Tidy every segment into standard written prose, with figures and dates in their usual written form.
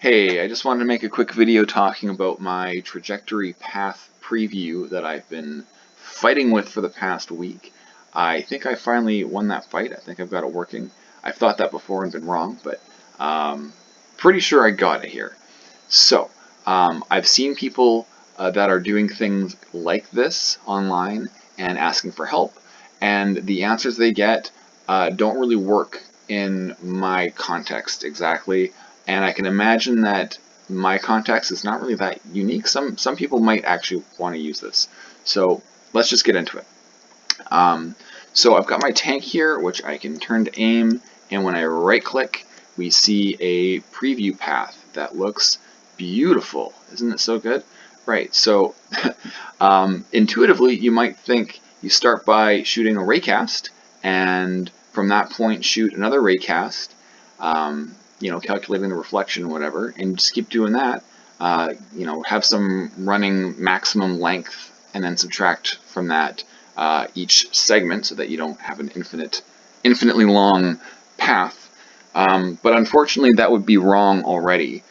Hey, I just wanted to make a quick video talking about my trajectory path preview that I've been fighting with for the past week. I think I finally won that fight. I think I've got it working. I've thought that before and been wrong, but pretty sure I got it here. So, I've seen people that are doing things like this online and asking for help, and the answers they get don't really work in my context exactly. And I can imagine that my context is not really that unique. Some people might actually want to use this. So let's just get into it. So I've got my tank here, which I can turn to aim, and when I right click, we see a preview path that looks beautiful. Isn't it so good? Right, so intuitively you might think you start by shooting a raycast, and from that point shoot another raycast, calculating the reflection, whatever, and just keep doing that. Have some running maximum length, and then subtract from that each segment so that you don't have an infinitely long path. But unfortunately, that would be wrong already,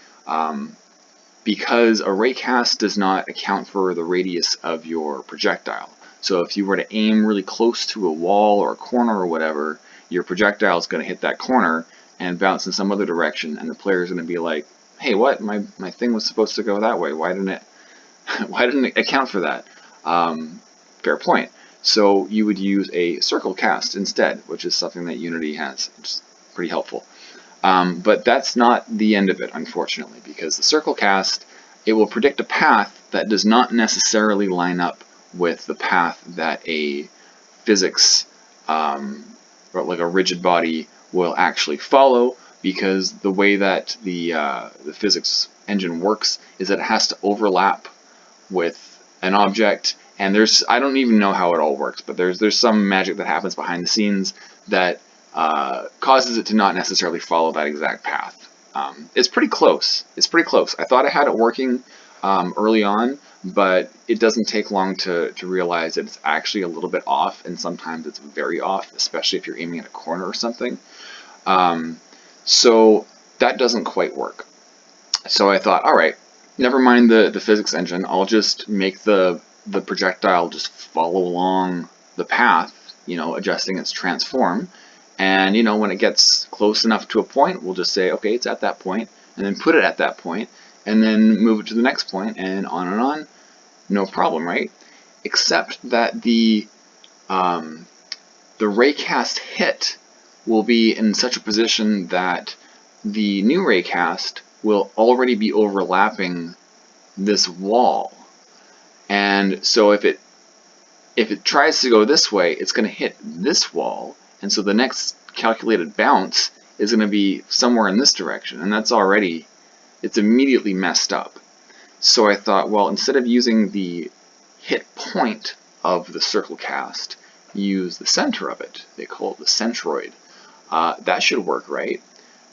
because a raycast does not account for the radius of your projectile. So if you were to aim really close to a wall or a corner or whatever, your projectile is going to hit that corner and bounce in some other direction, and the player is going to be like, hey, what? My thing was supposed to go that way. Why didn't it account for that? Fair point. So you would use a circleCast instead, which is something that Unity has, which is pretty helpful. But that's not the end of it, unfortunately, because the circleCast, it will predict a path that does not necessarily line up with the path that a physics, or like a rigid body, will actually follow, because the way that the physics engine works is that it has to overlap with an object, and I don't even know how it all works, but there's some magic that happens behind the scenes that causes it to not necessarily follow that exact path. It's pretty close. It's pretty close. I thought I had it working early on, but it doesn't take long to realize that it's actually a little bit off, and sometimes it's very off, especially if you're aiming at a corner or something. So that doesn't quite work. So I thought, all right, never mind the physics engine. I'll just make the projectile just follow along the path, adjusting its transform. And when it gets close enough to a point, we'll just say, okay, it's at that point, and then put it at that point, and then move it to the next point, and on, no problem, right? Except that the raycast hit will be in such a position that the new raycast will already be overlapping this wall. And so if it tries to go this way, it's going to hit this wall, and so the next calculated bounce is going to be somewhere in this direction, and it's immediately messed up. So I thought, well, instead of using the hit point of the circleCast, use the center of it. They call it the centroid. That should work, right?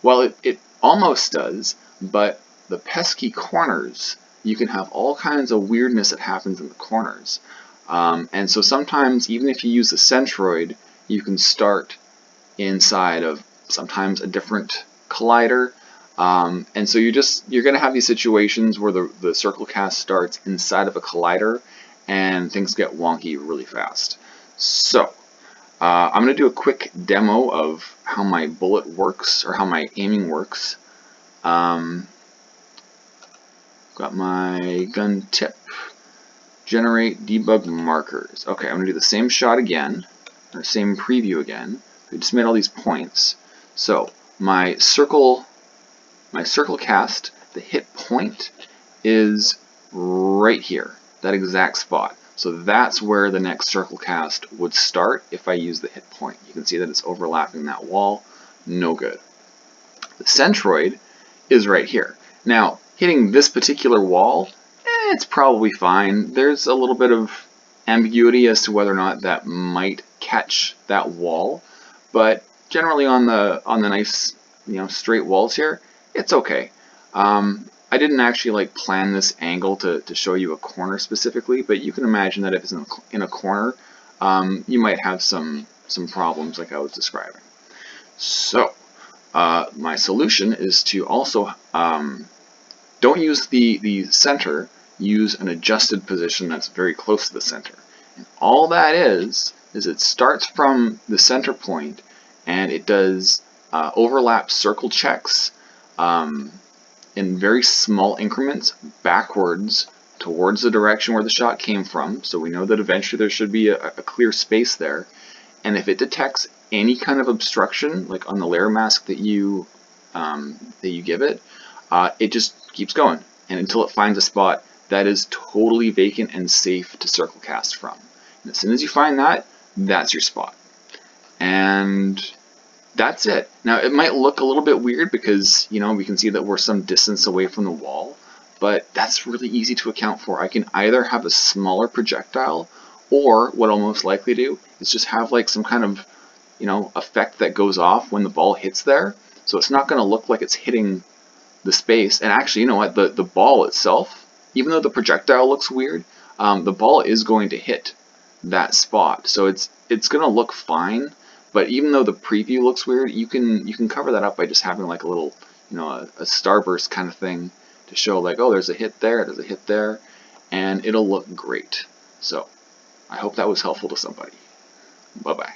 Well, it almost does, but the pesky corners, you can have all kinds of weirdness that happens in the corners. And so sometimes, even if you use the centroid, you can start inside of sometimes a different collider. And so you're going to have these situations where the circleCast starts inside of a collider, and things get wonky really fast. So I'm going to do a quick demo of how my bullet works, or how my aiming works. Got my gun tip. Generate debug markers. Okay, I'm going to do the same shot again, or same preview again. We just made all these points. So my circleCast, the hit point is right here, that exact spot. So that's where the next circleCast would start if I use the hit point. You can see that it's overlapping that wall. No good. The centroid is right here. Now, hitting this particular wall, it's probably fine. There's a little bit of ambiguity as to whether or not that might catch that wall, but generally on the nice, straight walls here, it's okay. I didn't actually plan this angle to show you a corner specifically, but you can imagine that if it's in a corner, you might have some problems like I was describing. So my solution is to also Don't use the center, use an adjusted position that's very close to the center. And all that is it starts from the center point and it does overlap circle checks in very small increments backwards towards the direction where the shot came from. So we know that eventually there should be a clear space there. And if it detects any kind of obstruction, like on the layer mask that you give it, it just keeps going, and until it finds a spot that is totally vacant and safe to circleCast from. And as soon as you find that, that's your spot. And that's it. Now it might look a little bit weird because, you know, we can see that we're some distance away from the wall, but that's really easy to account for. I can either have a smaller projectile, or what I'll most likely do is just have like some kind of, you know, effect that goes off when the ball hits there. So it's not going to look like it's hitting the space. And actually, you know what, the ball itself, even though the projectile looks weird, the ball is going to hit that spot. So it's going to look fine. But even though the preview looks weird, you can cover that up by just having like a little, you know, a starburst kind of thing to show like, oh, there's a hit there, there's a hit there, and it'll look great. So I hope that was helpful to somebody. Bye-bye.